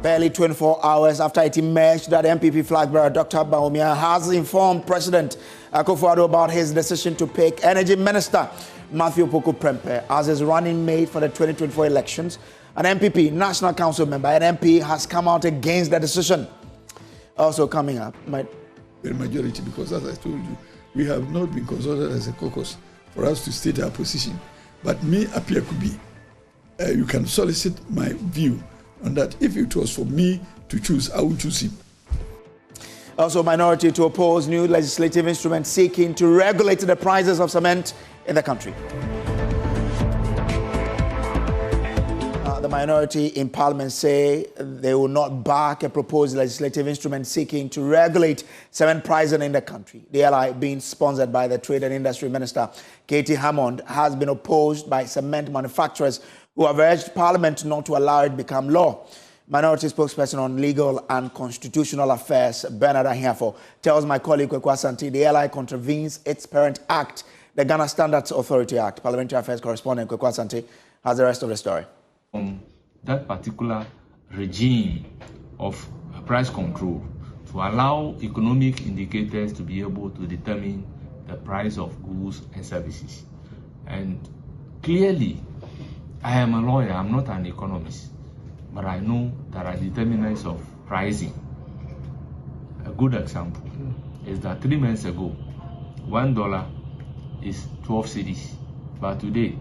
Barely 24 hours after it emerged that MPP flag bearer Dr. Bawumia has informed President Akufo-Addo about his decision to pick Energy Minister Matthew Opoku-Prempeh as his running mate for the 2024 elections. An MPP, National Council member, an MP, has come out against the decision. Also coming up, the majority, because as I told you, we have not been consulted as a caucus for us to state our position. But me, Apia Kubi, you can solicit my view on that. If it was for me to choose, I would choose him. Also, minority to oppose new legislative instrument seeking to regulate the prices of cement in the country. The minority in Parliament say they will not back a proposed legislative instrument seeking to regulate cement pricing in the country. The ally, being sponsored by the Trade and Industry Minister, Katie Hammond, has been opposed by cement manufacturers who have urged Parliament not to allow it become law. Minority spokesperson on legal and constitutional affairs, Bernard Ahiafo, tells my colleague Kweku Asante the ally contravenes its parent act, the Ghana Standards Authority Act. Parliamentary Affairs correspondent Kweku Asante has the rest of the story. That particular regime of price control to allow economic indicators to be able to determine the price of goods and services. And clearly, I am a lawyer, I'm not an economist, but I know there are determinants of pricing. A good example is that 3 months ago, $1 is 12 cedis, but today,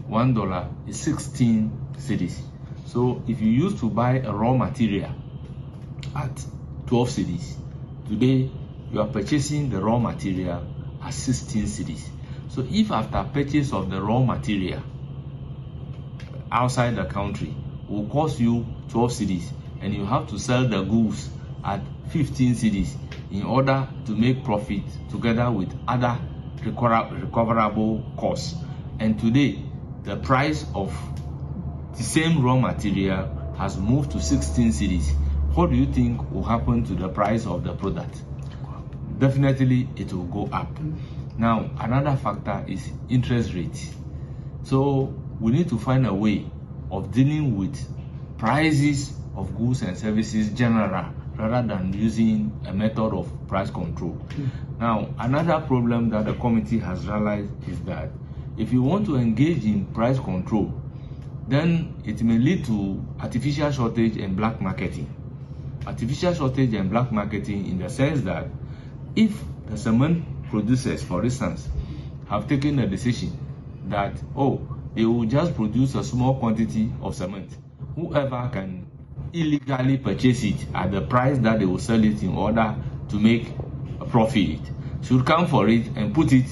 $1 is 16 cedis. So if you used to buy a raw material at 12 cedis, today you are purchasing the raw material at 16 cedis. So if after purchase of the raw material outside the country will cost you 12 cedis and you have to sell the goods at 15 cedis in order to make profit together with other recoverable costs. And today the price of the same raw material has moved to 16 cedis. What do you think will happen to the price of the product? Definitely it will go up. Now, another factor is interest rate. So we need to find a way of dealing with prices of goods and services general rather than using a method of price control. Now, another problem that the committee has realized is that if you want to engage in price control, then it may lead to artificial shortage and black marketing. Artificial shortage and black marketing in the sense that if the cement producers, for instance, have taken a decision that, they will just produce a small quantity of cement, whoever can illegally purchase it at the price that they will sell it in order to make a profit should come for it and put it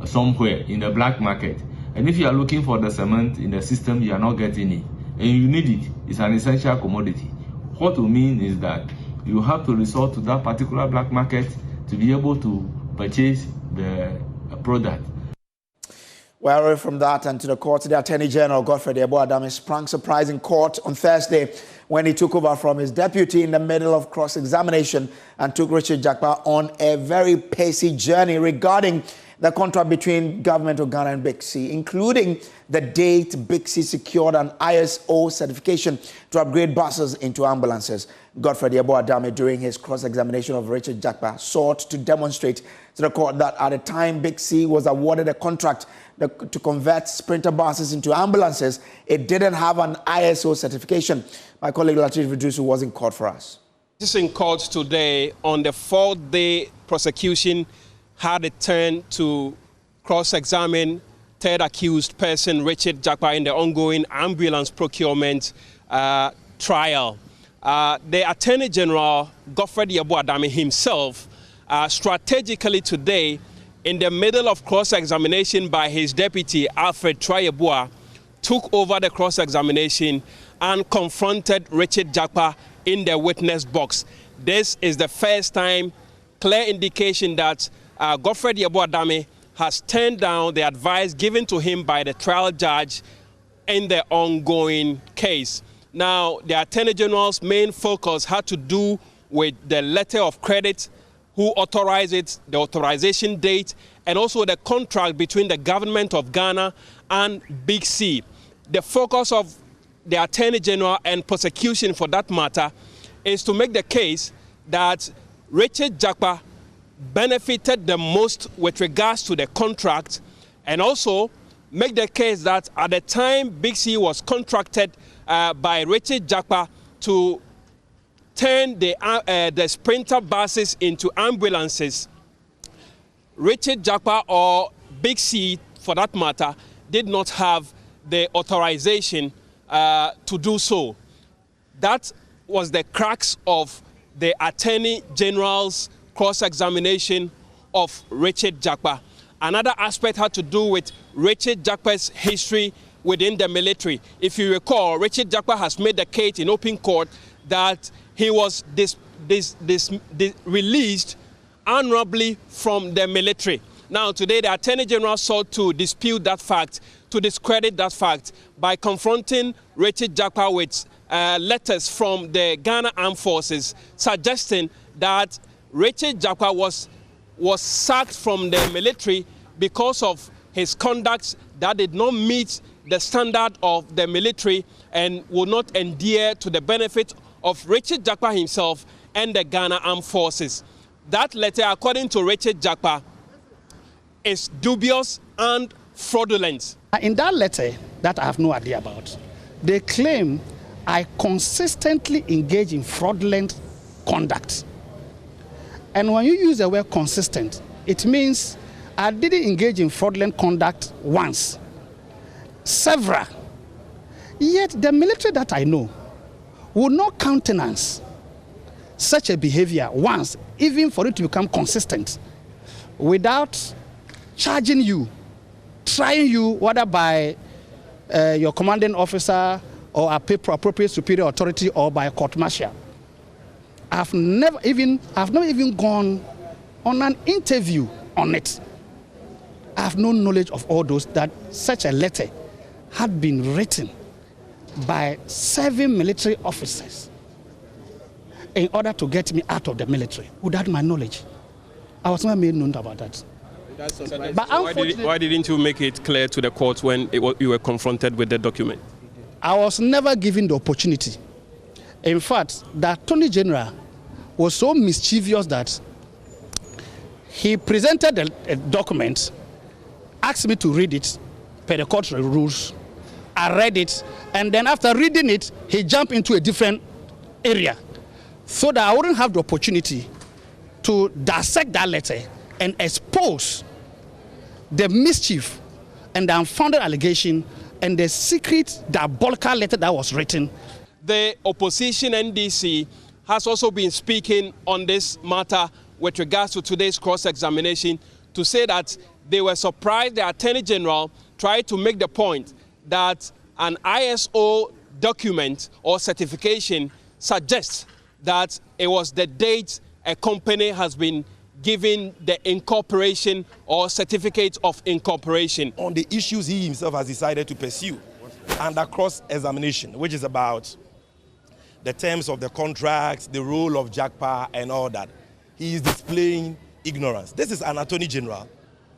somewhere in the black market. And if you are looking for the cement in the system, you are not getting it, and you need it. It's an essential commodity. What will mean is that you have to resort to that particular black market to be able to purchase the product. Well, away from that and to the court, the Attorney General Godfrey Adame sprang surprise in court on Thursday when he took over from his deputy in the middle of cross-examination and took Richard Jakpa on a very pacey journey regarding the contract between Government of Ghana and Big C, including the date Big C secured an ISO certification to upgrade buses into ambulances. Godfrey Adame, during his cross-examination of Richard Jakpa, sought to demonstrate to the court that at the time Big C was awarded a contract to convert sprinter buses into ambulances, it didn't have an ISO certification. My colleague Latif Vidrusu was in court for us. This is in court today on the 4th-day prosecution had a turn to cross-examine third accused person, Richard Jakpa, in the ongoing ambulance procurement trial. The Attorney General, Godfrey Adame himself, strategically today, in the middle of cross-examination by his deputy, Alfred Trayebua, took over the cross-examination and confronted Richard Jakpa in the witness box. This is the first time, clear indication that Godfrey Adame has turned down the advice given to him by the trial judge in the ongoing case. Now, the Attorney General's main focus had to do with the letter of credit, who authorized it, the authorization date, and also the contract between the Government of Ghana and Big C. The focus of the Attorney General and prosecution for that matter is to make the case that Richard Jakpa benefited the most with regards to the contract, and also make the case that at the time Big C was contracted by Richard Jakpa to turn the sprinter buses into ambulances, Richard Jakpa or Big C, for that matter, did not have the authorization to do so. That was the crux of the Attorney General's cross-examination of Richard Jakpa. Another aspect had to do with Richard Jakpa's history within the military. If you recall, Richard Jakpa has made the case in open court that he was released honorably from the military. Now, today, the Attorney General sought to dispute that fact, to discredit that fact, by confronting Richard Jakpa with letters from the Ghana Armed Forces suggesting that Richard Jakpa was sacked from the military because of his conduct that did not meet the standard of the military and would not adhere to the benefit of Richard Jakpa himself and the Ghana Armed Forces. That letter, according to Richard Jakpa, is dubious and fraudulent. In that letter that I have no idea about, they claim I consistently engage in fraudulent conduct. And when you use the word consistent, it means I didn't engage in fraudulent conduct once, several. Yet the military that I know would not countenance such a behavior once, even for it to become consistent, without charging you, trying you, whether by your commanding officer or appropriate superior authority or by a court martial. I've never even gone on an interview on it. I have no knowledge of all those, that such a letter had been written by 7 military officers in order to get me out of the military without my knowledge. I was never made known about that. But why didn't you make it clear to the court when you were confronted with the document? I was never given the opportunity. In fact, the Attorney General was so mischievous that he presented a document, asked me to read it per the court rules. I read it, and then after reading it, he jumped into a different area so that I wouldn't have the opportunity to dissect that letter and expose the mischief and the unfounded allegation and the secret diabolical letter that was written. The opposition NDC has also been speaking on this matter with regards to today's cross-examination to say that they were surprised the Attorney General tried to make the point that an ISO document or certification suggests that it was the date a company has been given the incorporation or certificate of incorporation. On the issues he himself has decided to pursue under cross-examination, which is about the terms of the contracts, the role of Jakpa and all that, he is displaying ignorance. This is an Attorney General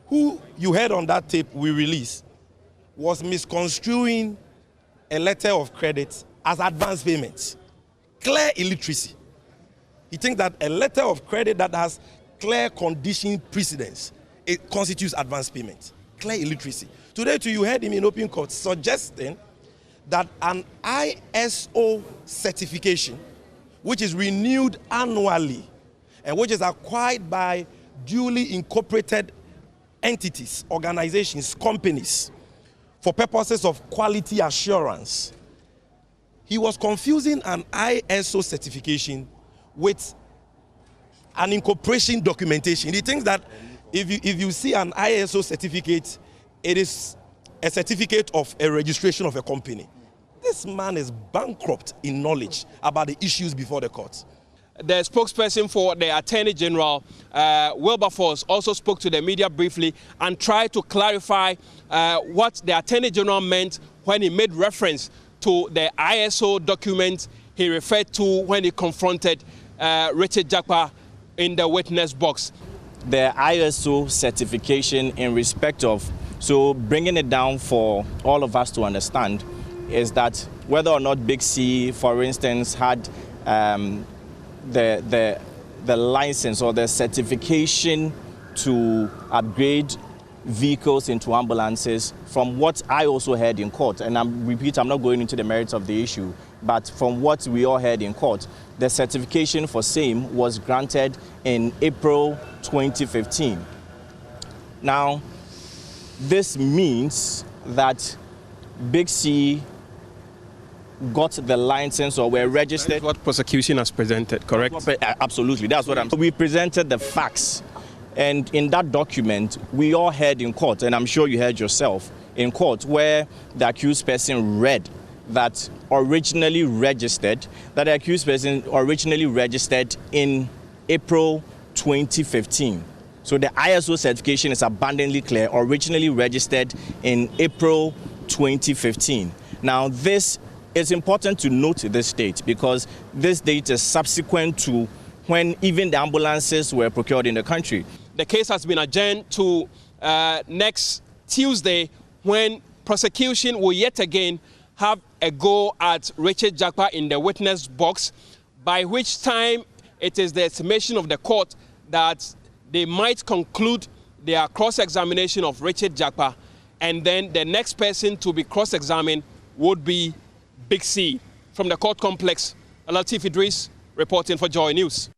who, you heard on that tape we released, was misconstruing a letter of credit as advance payments. Clear illiteracy. He thinks that a letter of credit that has clear condition precedence, it constitutes advance payment. Clear illiteracy. Today too, you heard him in open court suggesting that an ISO certification, which is renewed annually and which is acquired by duly incorporated entities, organizations, companies, for purposes of quality assurance. He was confusing an ISO certification with an incorporation documentation. He thinks that if you see an ISO certificate, it is a certificate of a registration of a company. This man is bankrupt in knowledge about the issues before the court. The spokesperson for the Attorney General, Wilberforce, also spoke to the media briefly and tried to clarify what the Attorney General meant when he made reference to the ISO document he referred to when he confronted Richard Jakpa in the witness box. The ISO certification in respect of, so bringing it down for all of us to understand, is that whether or not Big C, for instance, had the license or the certification to upgrade vehicles into ambulances. From what I also heard in court, and I'm not going into the merits of the issue, but from what we all heard in court, the certification for same was granted in April 2015. Now, this means that Big C got the license or were registered. That's what prosecution has presented, correct? Absolutely, that's what I'm saying. We presented the facts, and in that document, we all heard in court, and I'm sure you heard yourself in court, where the accused person read that the accused person originally registered in April 2015. So the ISO certification is abundantly clear, originally registered in April 2015. Now, this is important to note this date because this date is subsequent to when even the ambulances were procured in the country. The case has been adjourned to next Tuesday, when prosecution will yet again have a go at Richard Jakpa in the witness box, by which time it is the estimation of the court that they might conclude their cross-examination of Richard Jakpa, and then the next person to be cross-examined would be Big C. From the court complex, Latif Idris reporting for Joy News.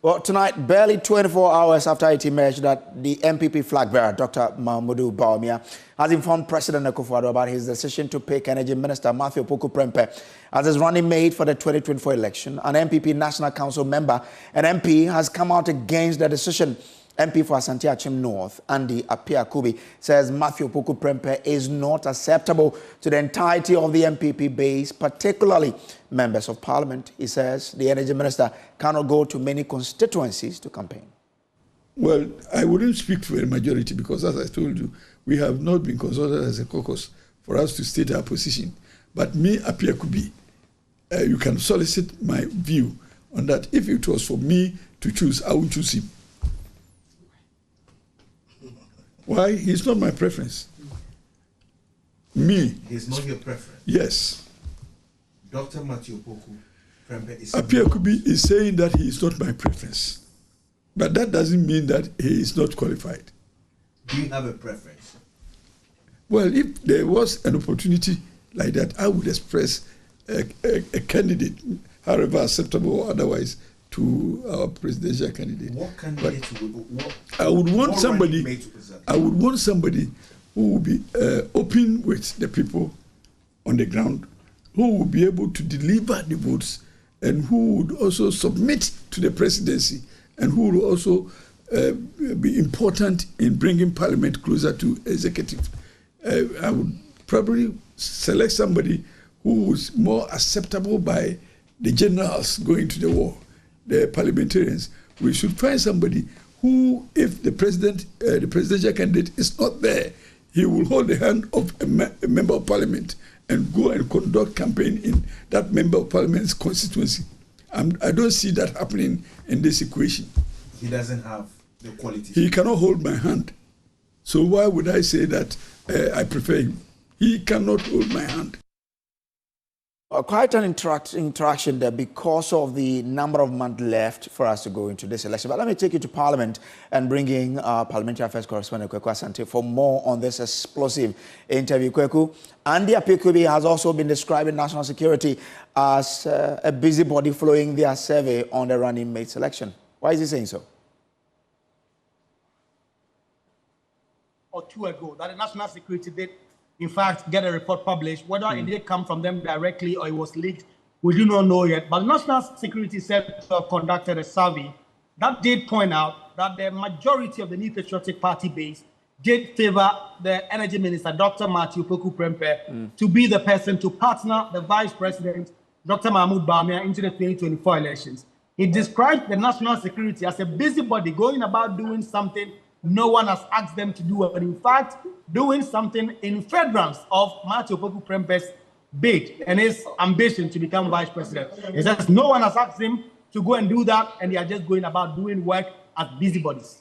Well, tonight, barely 24 hours after it emerged that the MPP flag bearer, Dr. Mahmoud Bawumia, has informed President Akufo-Addo about his decision to pick Energy Minister Matthew Opoku Prempeh as his running mate for the 2024 election. An MPP National Council member and MP has come out against the decision. MP for Asante Achim North, Andy Apia-Kubi, says Matthew Opoku Prempeh is not acceptable to the entirety of the MPP base, particularly members of parliament. He says the energy minister cannot go to many constituencies to campaign. Well, I wouldn't speak for a majority because, as I told you, we have not been consulted as a caucus for us to state our position. But me, Apia-Kubi, you can solicit my view on that. If it was for me to choose, I would choose him. Why? He's not my preference. Me. He's not your preference? Yes. Dr. Matthew Opoku Prempeh is... Apia-Kubi is saying that he is not my preference. But that doesn't mean that he is not qualified. Do you have a preference? Well, if there was an opportunity like that, I would express a candidate, however acceptable or otherwise, to our presidential candidate. What candidate I would want somebody. I would want somebody who will be open with the people on the ground, who will be able to deliver the votes, and who would also submit to the presidency, and who will also be important in bringing parliament closer to executive. I would probably select somebody who was more acceptable by the generals going to the war, the parliamentarians. We should find somebody who, if the presidential candidate is not there, he will hold the hand of a member of parliament and go and conduct campaign in that member of parliament's constituency. I don't see that happening in this equation. He doesn't have the qualities. He cannot hold my hand. So why would I say that I prefer him? He cannot hold my hand. Quite an interaction there because of the number of months left for us to go into this election. But let me take you to Parliament and bring in Parliamentary Affairs Correspondent Kweku Asante for more on this explosive interview. Kweku, Andy Apia-Kubi has also been describing national security as a busybody following their survey on the running mate selection. Why is he saying so? Or two ago, that the national security did in fact get a report published. Whether it did come from them directly or it was leaked, we do not know yet. But the national security said to have conducted a survey that did point out that the majority of the New Patriotic Party base did favor the energy minister, Dr. Matthew Opoku Prempeh, to be the person to partner the vice president, Dr. Mahmoud Bawumia, into the 2024 elections. He described the national security as a busybody going about doing something no one has asked them to do, but in fact, doing something in furtherance of Matthew Opoku Prempeh's bid and his ambition to become vice president. He says no one has asked him to go and do that, and they are just going about doing work as busybodies.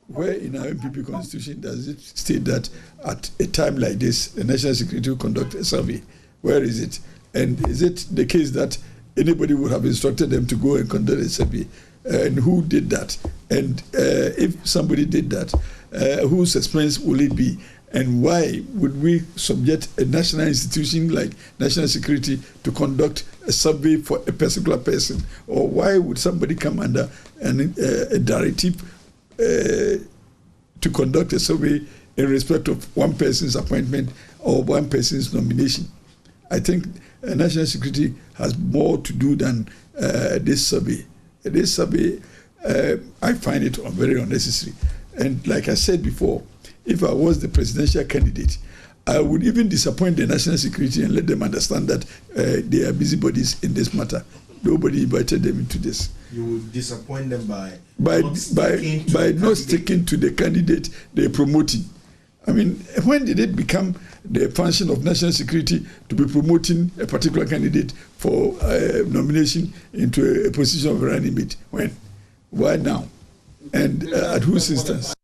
Where in our MPP constitution does it state that at a time like this, the national security will conduct a survey Where is it? And is it the case that anybody would have instructed them to go and conduct a survey? And who did that? And if somebody did that, whose expense will it be? And why would we subject a national institution like national security to conduct a survey for a particular person? Or why would somebody come under a directive to conduct a survey in respect of one person's appointment or one person's nomination? I think national security has more to do than this survey. This survey, I find it very unnecessary. And like I said before, if I was the presidential candidate, I would even disappoint the national security and let them understand that they are busybodies in this matter. Nobody invited them into this. You would disappoint them by not sticking to the candidate they're promoting. I mean, when did it become the function of national security to be promoting a particular candidate for nomination into a position of running mate? When? Why now? And at whose instance?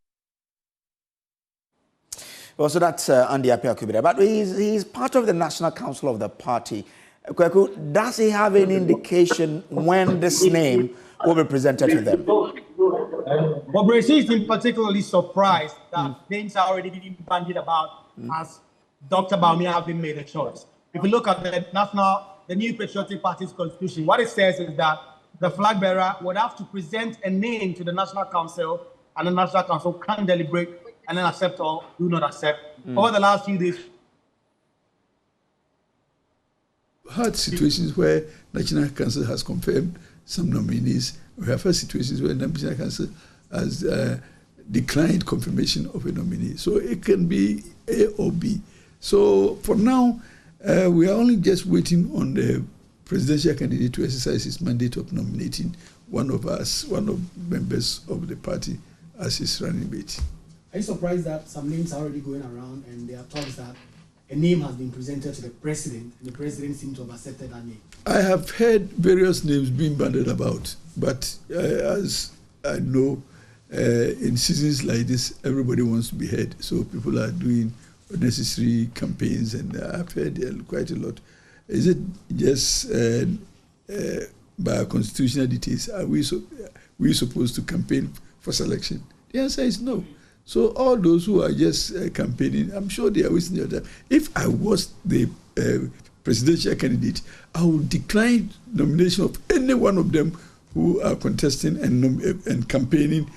Well, so that's Andy Appiah-Kubida, but he's part of the National Council of the party. Kweku, does he have any indication when this name will be presented to them? But Brazil is particularly surprised that names are already being bandied about as Dr. Bawumia have been made a choice. If you look at the new Patriotic Party's constitution, what it says is that the flag bearer would have to present a name to the National Council, and the National Council can deliberate and then accept or do not accept. Over the last few days, had situations where National Council has confirmed some nominees. We have had situations where National Council has declined confirmation of a nominee. So it can be A or B. So for now, we are only just waiting on the presidential candidate to exercise his mandate of nominating one of members of the party as his running mate. Are you surprised that some names are already going around and there are talks that a name has been presented to the president and the president seems to have accepted that name? I have heard various names being bandied about, but as I know, in seasons like this, everybody wants to be heard. So people are doing necessary campaigns, and I've heard quite a lot. Is it just by constitutional details? Are we supposed to campaign for selection? The answer is no. So all those who are just campaigning, I'm sure they are wasting their time. If I was the presidential candidate, I would decline nomination of any one of them who are contesting and campaigning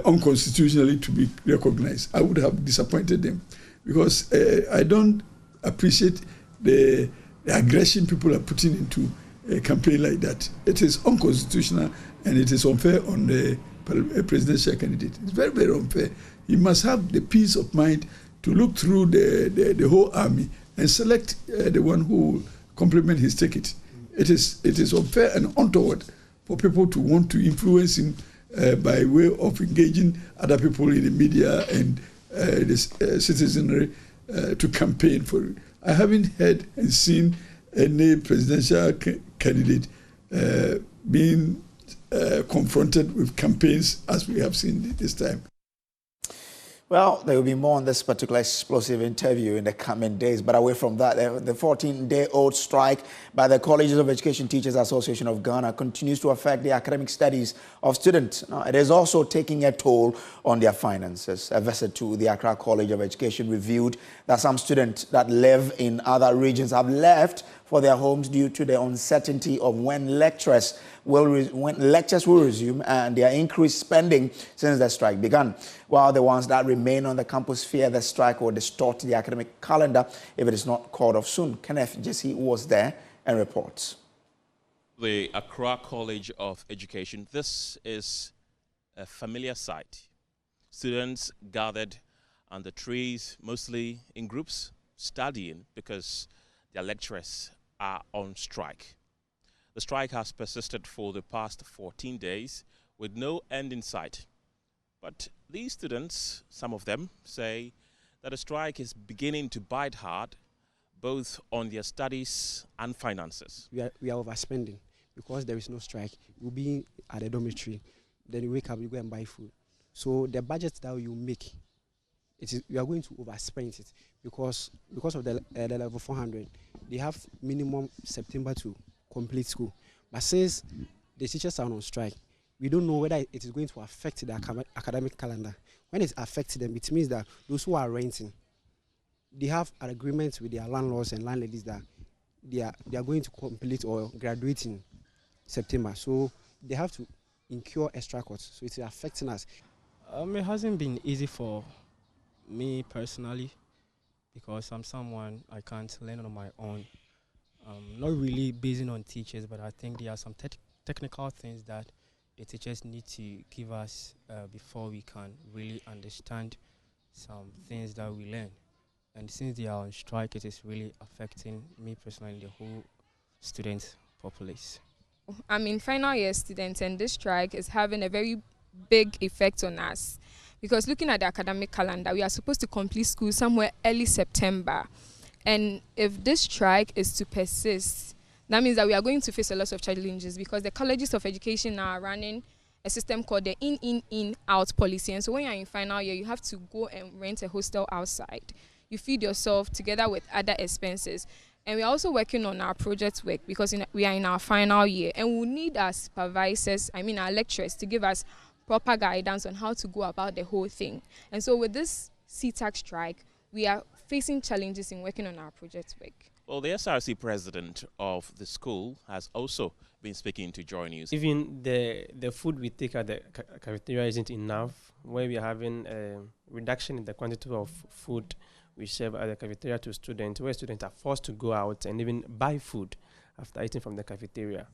unconstitutionally to be recognized. I would have disappointed them because I don't appreciate the aggression people are putting into a campaign like that. It is unconstitutional and it is unfair on the presidential candidate. It's very, very unfair. He must have the peace of mind to look through the whole army and select the one who will complement his ticket. It is unfair and untoward for people to want to influence him by way of engaging other people in the media and the citizenry to campaign for it. I haven't heard and seen any presidential candidate being confronted with campaigns as we have seen this time. Well, there will be more on this particular explosive interview in the coming days. But away from that, the 14-day-old strike by the Colleges of Education Teachers Association of Ghana continues to affect the academic studies of students. Now, it is also taking a toll on their finances. A visit to the Accra College of Education revealed that some students that live in other regions have left for their homes due to the uncertainty of when lectures will resume and their increased spending since the strike began. While the ones that remain on the campus fear the strike will distort the academic calendar if it is not called off soon. Kenneth Jesse was there and reports. The Accra College of Education. This is a familiar sight. Students gathered under trees, mostly in groups, studying because their lecturers are on strike. The strike has persisted for the past 14 days with no end in sight. But these students, some of them, say that the strike is beginning to bite hard, both on their studies and finances. We are overspending because there is no strike. You'll be at a dormitory, then you wake up, you go and buy food. So the budget that you make, we are going to overspend it because of the level 400, they have minimum September to complete school. But since the teachers are on strike, we don't know whether it is going to affect the academic calendar. When it affects them, it means that those who are renting, they have an agreement with their landlords and landladies that they are going to complete or graduate in September. So they have to incur extra costs. So it's affecting us. It hasn't been easy for me personally because I'm someone I can't learn on my own. Not really basing on teachers, but I think there are some technical things that the teachers need to give us before we can really understand some things that we learn. And since they are on strike, it is really affecting me personally and the whole student populace. I'm in final year student, and this strike is having a very big effect on us. Because looking at the academic calendar, we are supposed to complete school somewhere early September. And if this strike is to persist, that means that we are going to face a lot of challenges because the colleges of education are running a system called the in-out policy. And so when you're in final year, you have to go and rent a hostel outside. You feed yourself together with other expenses. And we're also working on our project work because we are in our final year. And we need our supervisors, our lecturers, to give us proper guidance on how to go about the whole thing. And so with this CETAG strike, we are facing challenges in working on our project work. Well, the SRC president of the school has also been speaking to Joy News. Even the food we take at the cafeteria isn't enough, where we are having a reduction in the quantity of food we serve at the cafeteria to students, where students are forced to go out and even buy food after eating from the cafeteria.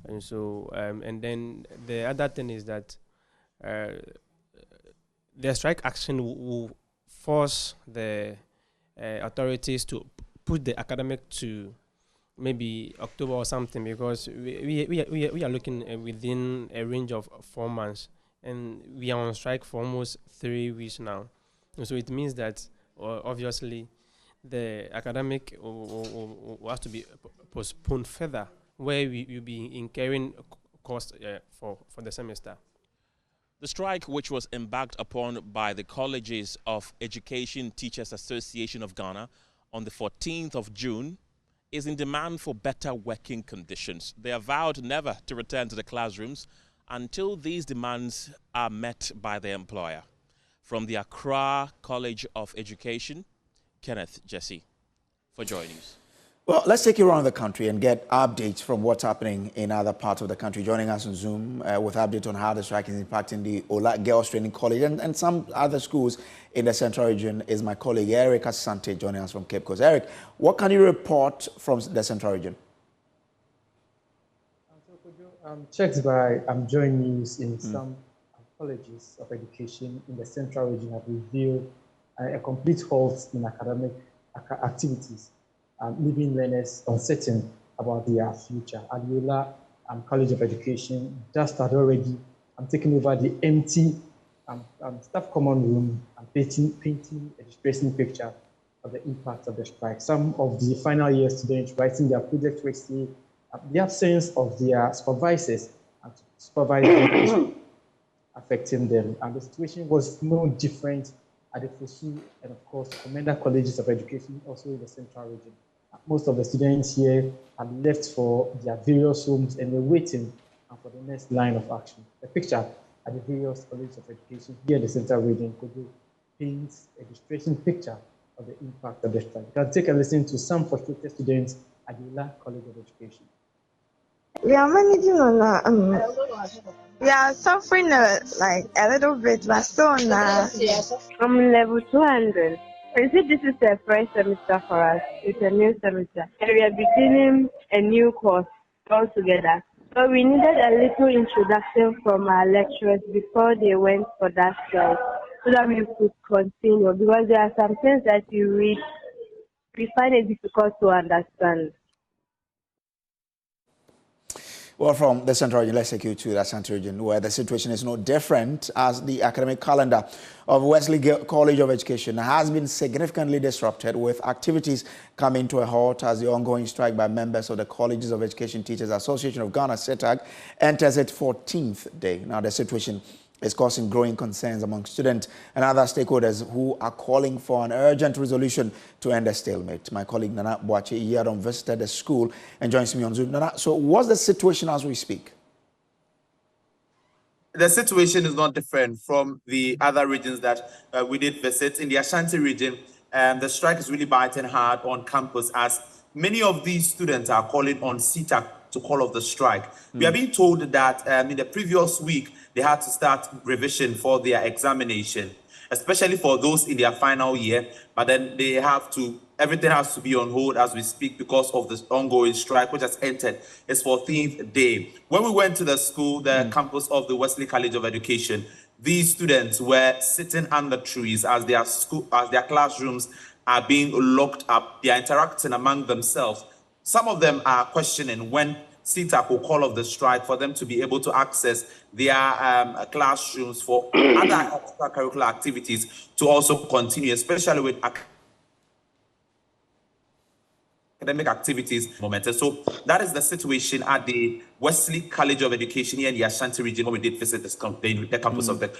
And so, and then the other thing is that the strike action will force the authorities to put the academic to maybe October or something, because we are looking within a range of 4 months, and we are on strike for almost 3 weeks now. And so it means that obviously the academic will have to be postponed further, where we will be incurring costs for the semester. The strike, which was embarked upon by the Colleges of Education Teachers Association of Ghana on the 14th of June, is in demand for better working conditions. They have vowed never to return to the classrooms until these demands are met by their employer. From the Accra College of Education, Kenneth Jesse for Joy News. Well, let's take you around the country and get updates from what's happening in other parts of the country. Joining us on Zoom with updates on how the strike is impacting the Ola Girls Training College and some other schools in the Central Region is my colleague Eric Asante, joining us from Cape Coast. Eric, what can you report from the Central Region? Checks by Joy News in some colleges of education in the Central Region have revealed a complete halt in academic activities, leaving learners uncertain about their future. Adiola College of Education just had already taken over the empty staff common room and painting a distressing picture of the impact of the strike. Some of the final year students writing their project work say the absence of their supervisors and supervisors affecting them. And the situation was no different at the FOSU and, of course, Commander Colleges of Education, also in the Central Region. Most of the students here had left for their various homes and were waiting for the next line of action. The picture at the various colleges of education here in the Central Region paints a distressing picture of the impact of the strike. You can take a listen to some frustrated students at the Ila College of Education. We are managing on we are suffering like a little bit, but still on from level 200. You see, this is the first semester for us. It's a new semester. And we are beginning a new course altogether. So we needed a little introduction from our lecturers before they went for that strike, so that we could continue, because there are some things that you read, we find it difficult to understand. Well, from the Central Region, let's take you to the Central Region, where the situation is no different, as the academic calendar of Wesley College of Education has been significantly disrupted, with activities coming to a halt as the ongoing strike by members of the Colleges of Education Teachers Association of Ghana, CETAG, enters its 14th day. Now, the situation is causing growing concerns among students and other stakeholders who are calling for an urgent resolution to end the stalemate. My colleague Nana Boache Iyadon visited the school and joins me on Zoom. Nana, so what's the situation as we speak? The situation is not different from the other regions that we did visit. In the Ashanti region, the strike is really biting hard on campus as many of these students are calling on CETAG to call off the strike. We are being told that in the previous week, they had to start revision for their examination, especially for those in their final year, but then they have to, everything has to be on hold as we speak because of this ongoing strike, which has entered its 14th day. When we went to the school, the campus of the Wesley College of Education, these students were sitting under trees as their classrooms are being locked up. They are interacting among themselves. Some of them are questioning when CETAG will call off the strike for them to be able to access their classrooms for other extracurricular activities to also continue, especially with academic activities momentum. So that is the situation at the Wesley College of Education here in the Ashanti region when we did visit the campus of the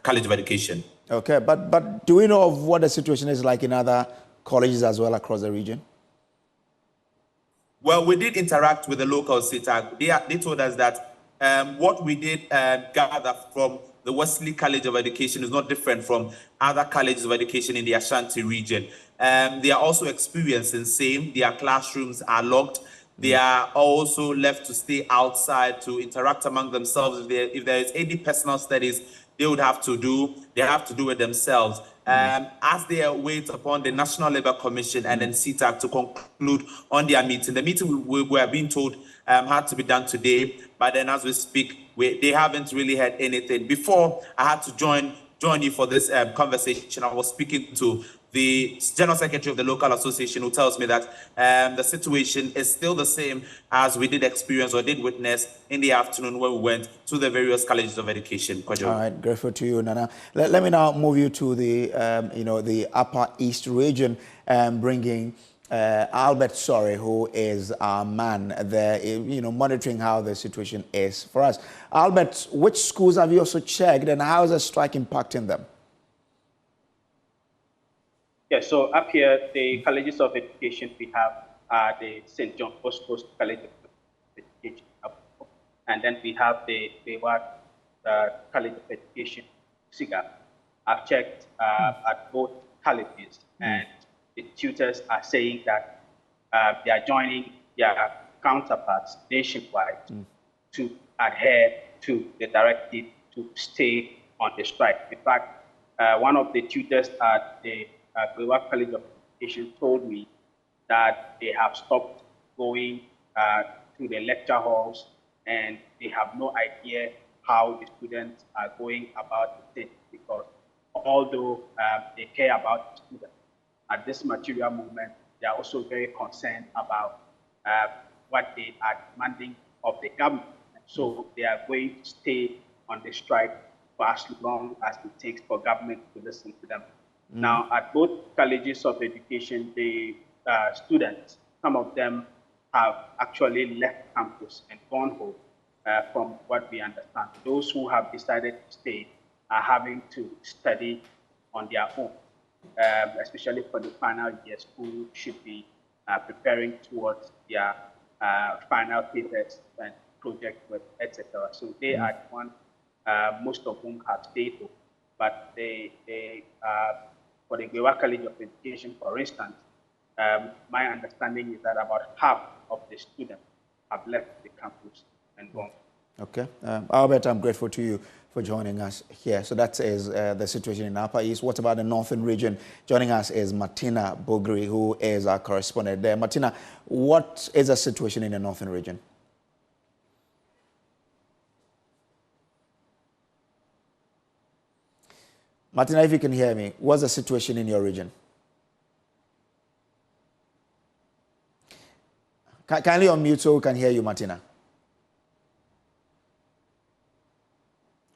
College of Education. Okay, but do we know of what the situation is like in other colleges as well across the region? Well, we did interact with the local CETAG. They told us that what we did gather from the Wesley College of Education is not different from other colleges of education in the Ashanti region. They are also experiencing same. Their classrooms are locked. They are also left to stay outside to interact among themselves. If there is any personal studies they would have to do, they have to do it themselves. As they wait upon the National Labour Commission and then CETAG to conclude on their meeting. The meeting we were being told had to be done today, but then as we speak, they haven't really heard anything. Before I had to join you for this conversation, I was speaking to the General Secretary of the local association, who tells me that the situation is still the same as we did experience or did witness in the afternoon when we went to the various colleges of education. All right, grateful to you, Nana. Let me now move you to the, the Upper East region, bringing Albert Sorry, who is our man there, monitoring how the situation is for us. Albert, which schools have you also checked, and how is the strike impacting them? Yeah, so up here, the colleges of education we have are the St. John Bosco's College of Education, and then we have the College of Education, SIGA. I've checked at both colleges, and the tutors are saying that they are joining their counterparts nationwide to adhere to the directive to stay on the strike. In fact, one of the tutors at the Global College of Education told me that they have stopped going to the lecture halls and they have no idea how the students are going about the thing, because although they care about the students, at this material movement, they are also very concerned about what they are demanding of the government. So they are going to stay on the strike for as long as it takes for government to listen to them. Now, at both colleges of education, the students, some of them have actually left campus and gone home, from what we understand. Those who have decided to stay are having to study on their own, especially for the final year. School should be preparing towards their final papers and project work, etc. So they are the ones, most of whom have stayed home. But for the Gwewa College of Education, for instance, my understanding is that about half of the students have left the campus and gone. Okay. Albert, I'm grateful to you for joining us here. So that is the situation in Upper East. What about the Northern region? Joining us is Martina Bogri, who is our correspondent there. Martina, what is the situation in the Northern region? Martina, if you can hear me, what's the situation in your region? Kindly unmute so we can hear you, Martina.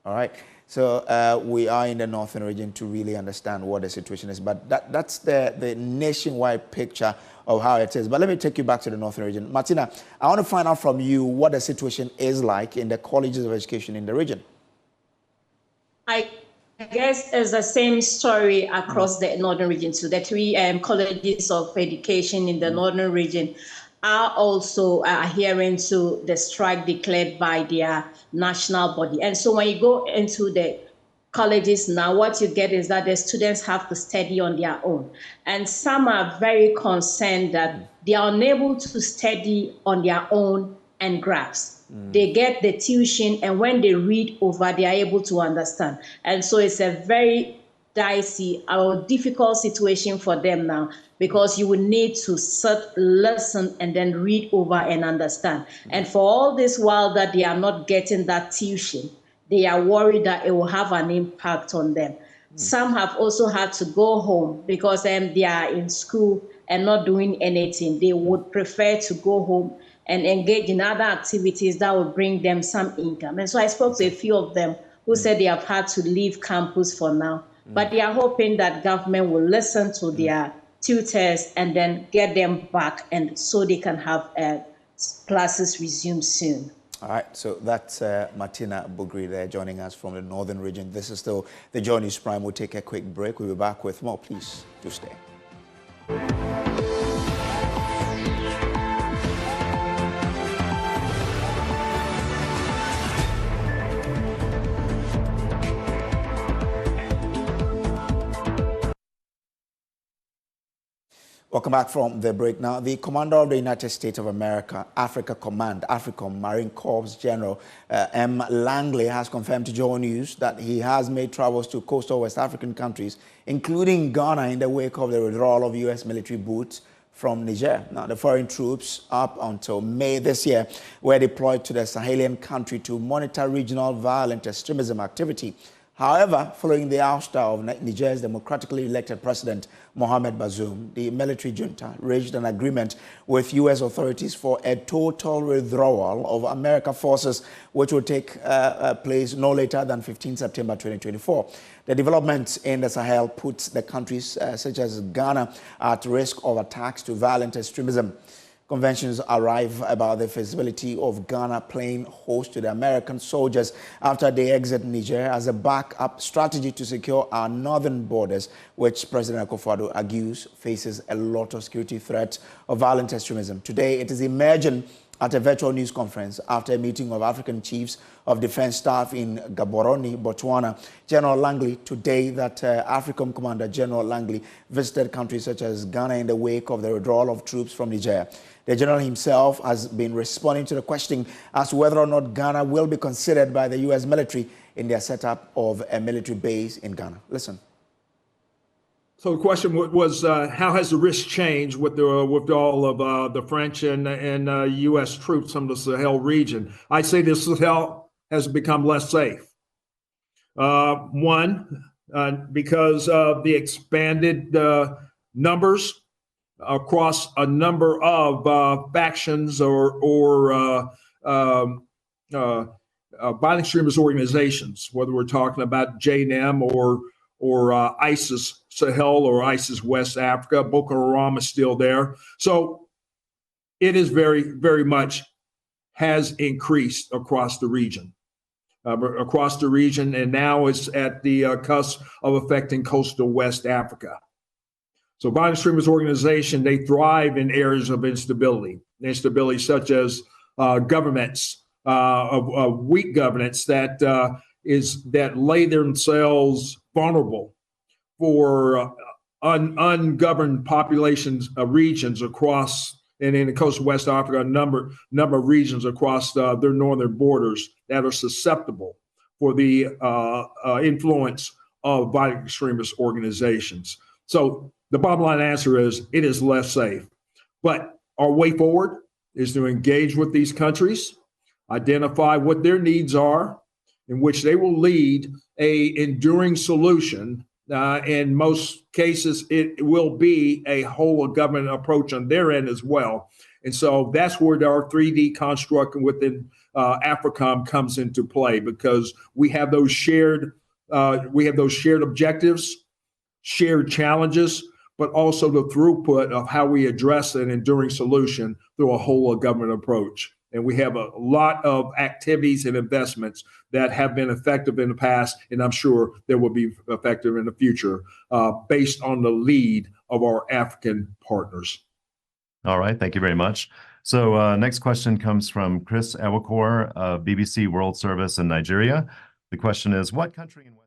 All right. So we are in the northern region to really understand what the situation is. But that's the nationwide picture of how it is. But let me take you back to the northern region. Martina, I want to find out from you what the situation is like in the colleges of education in the region. I guess it's the same story across the northern region. So the three colleges of education in the northern region are also adhering to the strike declared by their national body. And so when you go into the colleges now, what you get is that the students have to study on their own. And some are very concerned that they are unable to study on their own and grasp. They get the tuition, and when they read over, they are able to understand. And so it's a very dicey or difficult situation for them now, because you will need to sit, listen, and then read over and understand. And for all this while that they are not getting that tuition, they are worried that it will have an impact on them. Some have also had to go home because they are in school and not doing anything. They would prefer to go home and engage in other activities that will bring them some income. And so I spoke to a few of them who said they have had to leave campus for now, but they are hoping that government will listen to their tutors and then get them back, and so they can have classes resume soon. All right, so that's Martina Bugri there joining us from the northern region. This is still the Joy News Prime. We'll take a quick break. We'll be back with more. Please do stay. Welcome back from the break. Now, the commander of the United States of America, Africa Command, AFRICOM Marine Corps General M. Langley has confirmed to Joy News that he has made travels to coastal West African countries, including Ghana, in the wake of the withdrawal of U.S. military boots from Niger. Now, the foreign troops up until May this year were deployed to the Sahelian country to monitor regional violent extremism activity. However, following the ouster of Niger's democratically elected president, Mohamed Bazoum, the military junta reached an agreement with U.S. authorities for a total withdrawal of American forces, which will take place no later than 15 September 2024. The developments in the Sahel puts the countries such as Ghana at risk of attacks to violent extremism. Conventions arrive about the feasibility of Ghana playing host to the American soldiers after they exit Niger as a backup strategy to secure our northern borders, which President Akufo-Addo argues faces a lot of security threat of violent extremism. Today, it is emerging at a virtual news conference after a meeting of African chiefs of defense staff in Gaborone, Botswana. General Langley, today that AFRICOM Commander General Langley visited countries such as Ghana in the wake of the withdrawal of troops from Niger. The general himself has been responding to the question as to whether or not Ghana will be considered by the U.S. military in their setup of a military base in Ghana. Listen. So the question was, how has the risk changed with the withdrawal of the French and U.S. troops from the Sahel region? I'd say the Sahel has become less safe. One, because of the expanded numbers across a number of factions or violent extremist organizations, whether we're talking about JNM or ISIS Sahel or ISIS West Africa. Boko Haram is still there. So it is very, very much has increased across the region. And now it's at the cusp of affecting coastal West Africa. So violent extremist organization, they thrive in areas of instability such as governments, of weak governance that lay themselves vulnerable for ungoverned populations, regions across, and in the coast of West Africa, a number of regions across their northern borders that are susceptible for the influence of violent extremist organizations. So the bottom line answer is it is less safe. But our way forward is to engage with these countries, identify what their needs are, in which they will lead an enduring solution In most cases, it will be a whole of government approach on their end as well. And so that's where our 3D construct within AFRICOM comes into play, because we have those shared objectives, shared challenges, but also the throughput of how we address an enduring solution through a whole of government approach. And we have a lot of activities and investments that have been effective in the past, and I'm sure they will be effective in the future, based on the lead of our African partners. All right, thank you very much. So next question comes from Chris Ewakor of BBC World Service in Nigeria. The question is, what country in West...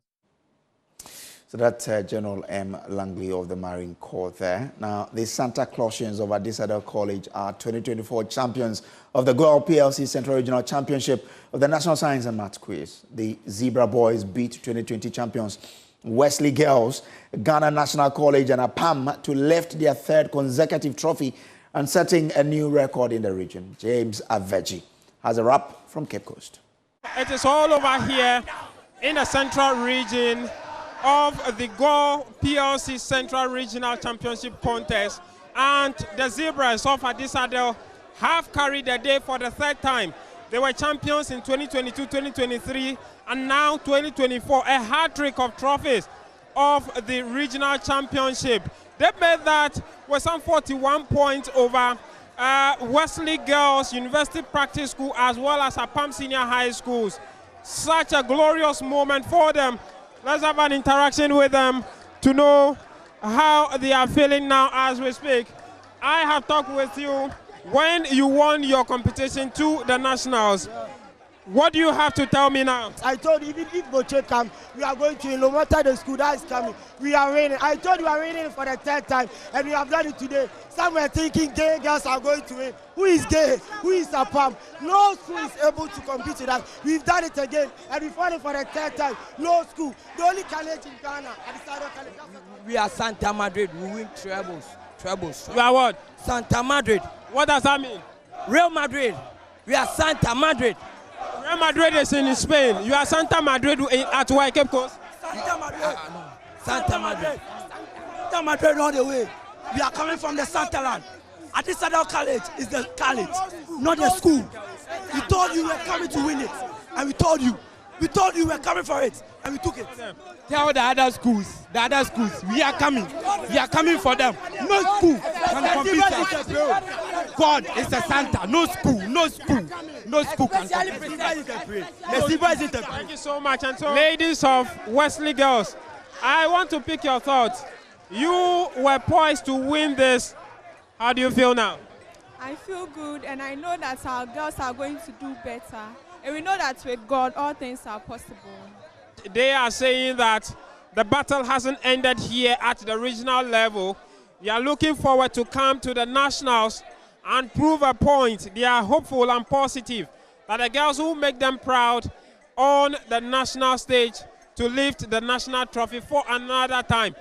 So that's General M. Langley of the Marine Corps there. Now, the Santa Clausians of Adisadel College are 2024 champions of the Goal PLC Central Regional Championship of the National Science and Maths Quiz. The Zebra Boys beat 2020 champions Wesley Girls, Ghana National College and APAM to lift their third consecutive trophy and setting a new record in the region. James Aveji has a wrap from Cape Coast. It is all over here in the central region of the Go PLC Central Regional Championship Contest, and the Zebras of Adisadel have carried the day for the third time. They were champions in 2022, 2023, and now 2024, a hat-trick of trophies of the regional championship. They made that with some 41 points over Wesley Girls University Practice School as well as APAM Senior High Schools. Such a glorious moment for them. Let's have an interaction with them to know how they are feeling now as we speak. I have talked with you when you won your competition to the nationals. What do you have to tell me now? I told you, even if Boche come, we are going to, no matter the school that is coming, we are winning. I told you we are winning for the third time, and we have done it today. Some were thinking gay girls are going to win. Who is gay? Who is APAM? No school is able to compete with us. We've done it again, and we've won it for the third time. No school. The only college in Ghana. We are Santa Madrid. We win trebles. Trebles. You are what? Santa Madrid. What does that mean? Real Madrid. We are Santa Madrid. Real Madrid is in Spain. You are Santa Madrid at where, Cape Coast? Santa Madrid. Santa Madrid. Santa Madrid all the way. We are coming from the Santa land. Adisadel College is the college, not the school. We told you we were coming to win it, and we told you. We told you we were coming for it, and we took it. Tell the other schools, we are coming. We are coming for them. No school can compete. God is a Santa. No school, no school. No school can compete. Thank you so much. And so, ladies of Wesley Girls, I want to pick your thoughts. You were poised to win this. How do you feel now? I feel good, and I know that our girls are going to do better. And we know that with God, all things are possible. They are saying that the battle hasn't ended here at the regional level. They are looking forward to come to the nationals and prove a point. They are hopeful and positive that the girls will make them proud on the national stage to lift the national trophy for another time.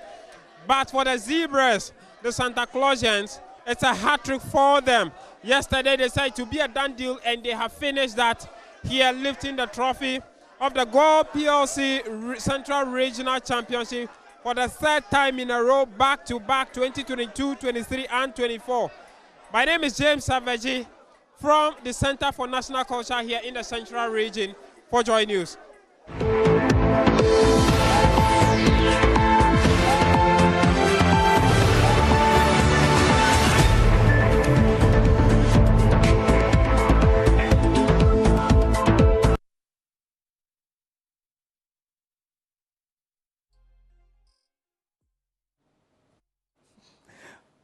But for the Zebras, the Santa Clausians, it's a hat-trick for them. Yesterday they said to be a done deal, and they have finished that here, lifting the trophy of the Go PLC Central Regional Championship for the third time in a row, back-to-back 2022, 23, and 24. My name is James Savaji from the Center for National Culture here in the Central Region for Joy News.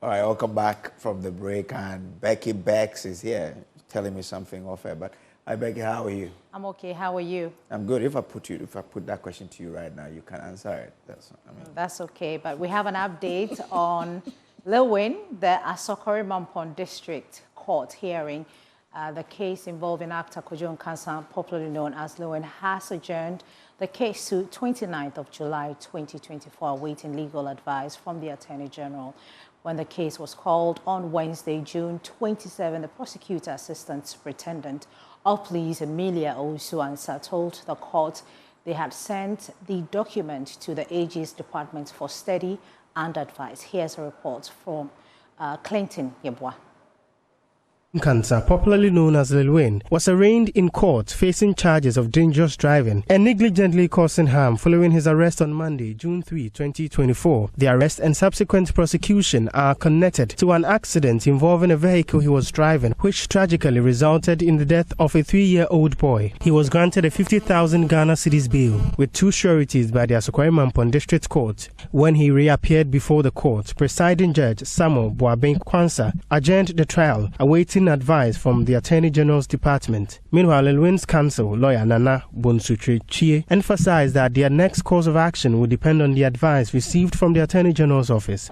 All right, welcome back from the break, and Becky Bex is here telling me something off air. But hi, Becky, how are you? I'm okay. How are you? I'm good. If I put that question to you right now, you can answer it. That's okay. But we have an update on Lilwin, the Asokore Mampon District Court hearing. The case involving actor Kojo Nkansa, popularly known as Lilwin, has adjourned the case to 29th of July 2024, awaiting legal advice from the Attorney General. When the case was called on Wednesday, June 27, the prosecutor assistant superintendent of police, Emilia Owusu-Ansah, told the court they had sent the document to the AG's department for study and advice. Here's a report from Clinton Yeboah. Cancer, popularly known as Lilwin, was arraigned in court facing charges of dangerous driving and negligently causing harm following his arrest on Monday, June 3, 2024. The arrest and subsequent prosecution are connected to an accident involving a vehicle he was driving, which tragically resulted in the death of a 3-year-old boy. He was granted a 50,000 Ghana cedis bail with 2 sureties by the Asokore Mampon District Court. When he reappeared before the court, presiding judge Samuel Boabeng Kwanzaa adjourned the trial, awaiting advice from the Attorney General's Department. Meanwhile, Lilwin's counsel, lawyer Nana Bonsutre Chie, emphasized that their next course of action will depend on the advice received from the Attorney General's office.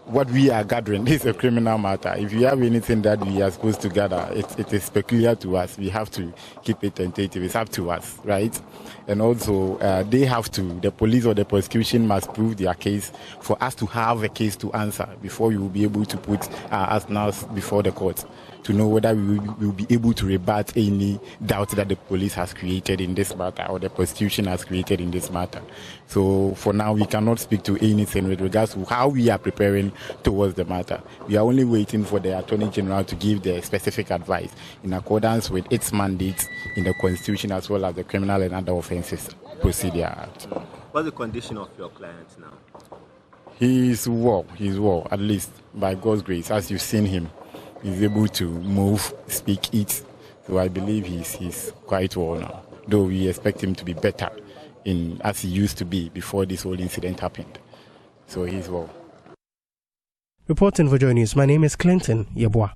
What we are gathering is a criminal matter. If you have anything that we are supposed to gather, it is peculiar to us. We have to keep it tentative. It's up to us, right? And also, they have to, the police or the prosecution must prove their case for us to have a case to answer before we will be able to put us now before the court to know whether we will be able to rebut any doubt that the police has created in this matter or the prosecution has created in this matter. So for now, we cannot speak to anything with regards to how we are preparing towards the matter. We are only waiting for the Attorney General to give the specific advice in accordance with its mandates in the Constitution as well as the Criminal and Other Offences Procedure Act. What's the condition of your client now? He is well, at least by God's grace, as you've seen him. He's able to move, speak, eat. So I believe he's quite well now, though we expect him to be better as he used to be before this whole incident happened. So he's well. Reporting for Joy News, my name is Clinton Yeboah.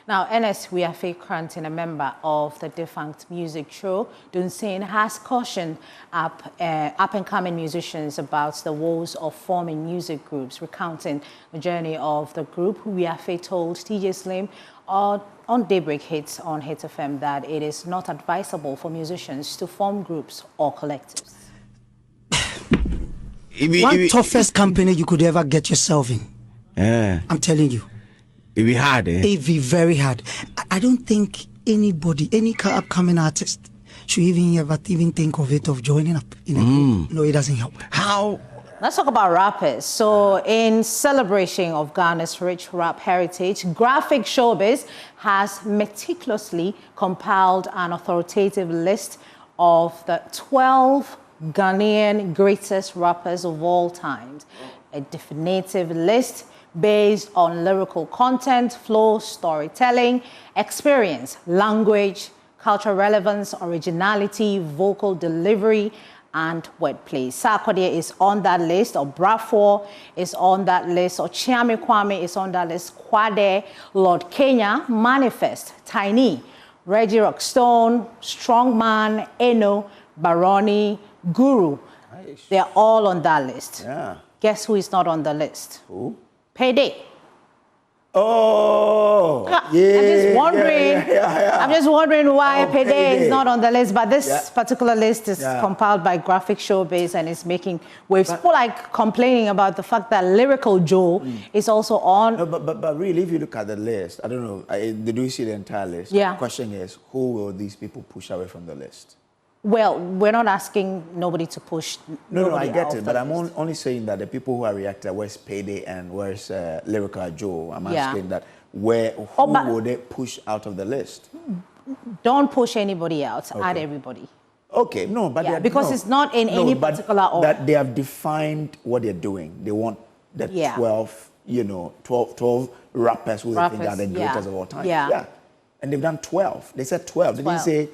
Now, Ernest Wiafe Cranton, a member of the defunct music show, Dunsin, has cautioned up-and-coming musicians about the woes of forming music groups, recounting the journey of the group. Wiafe told TJ Slim on Daybreak Hits on Hit FM that it is not advisable for musicians to form groups or collectives. One toughest company you could ever get yourself in. Yeah. I'm telling you. It'd be hard, eh? It'd be very hard. I don't think anybody, any upcoming artist, should even think of it, of joining up in a group. No, it doesn't help. How? Let's talk about rappers. So, in celebration of Ghana's rich rap heritage, Graphic Showbiz has meticulously compiled an authoritative list of the 12 Ghanaian greatest rappers of all time. A definitive list based on lyrical content, flow, storytelling, experience, language, cultural relevance, originality, vocal delivery, and wordplay. Sarkodie is on that list, or Brafor is on that list, or Chiame Kwame is on that list, Kwade, Lord Kenya, Manifest, Tiny, Reggie Rockstone, Strongman, Eno, Baroni, Guru. Nice. They're all on that list. Yeah. Guess who is not on the list? Who? Payday. Oh, yeah. I'm just wondering. Yeah. I'm just wondering why Payday is not on the list. But this particular list is compiled by Graphic Showbiz and is making waves. People like complaining about the fact that Lyrical Joe is also on. No, but really, if you look at the list, I don't know. Did you see the entire list? Yeah. The question is, who will these people push away from the list? Well, we're not asking nobody to push. No, I get it, but I'm only saying that the people who are reacting, where's Payday and where's Lyrical Joe? I'm asking that who will they push out of the list? Don't push anybody out. Add everybody. Okay, no, but because it's not in any particular order. That they have defined what they're doing. They want the 12 rappers who they think are the greatest of all time. Yeah, and they've done 12. They said 12. They didn't say.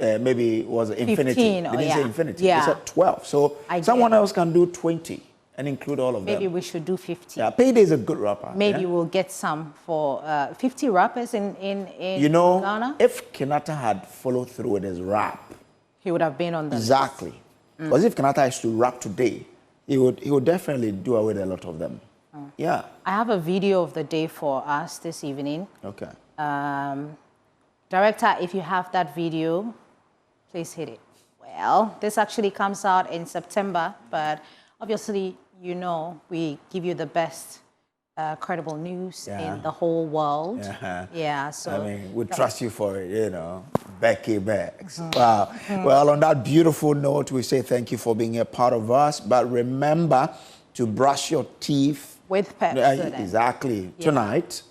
Maybe it was Infinity. They didn't say Infinity. They said 12. So someone else can do 20 and include all of them. Maybe we should do 50. Yeah, Payday is a good rapper. Maybe we'll get some for 50 rappers in Ghana. If Kenyatta had followed through with his rap, he would have been on the list. Exactly. Because if Kenyatta is to rap today, he would definitely do away with a lot of them. Yeah. I have a video of the day for us this evening. Okay. Director, if you have that video, please hit it. Well, this actually comes out in September, but obviously, you know, we give you the best credible news in the whole world. Yeah. Yeah, so... I mean, we trust you for it, you know. Becky Bex. Wow. Well, on that beautiful note, we say thank you for being a part of us. But remember to brush your teeth. With Pepsodent. Exactly. Yeah. Tonight.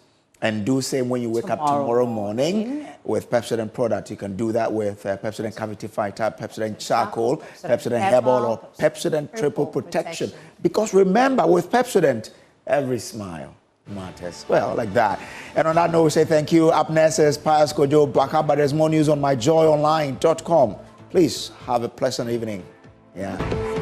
And do same when you wake up tomorrow morning with Pepsodent product. You can do that with Pepsodent Cavity Fighter, Pepsodent Charcoal, Pepsodent Herbal, or Pepsodent Triple Protection. Because remember, with Pepsodent, every smile matters. Well, like that. And on that note, we say thank you. Up next is Pius Kojo Blackout, but there's more news on myjoyonline.com. Please have a pleasant evening. Yeah.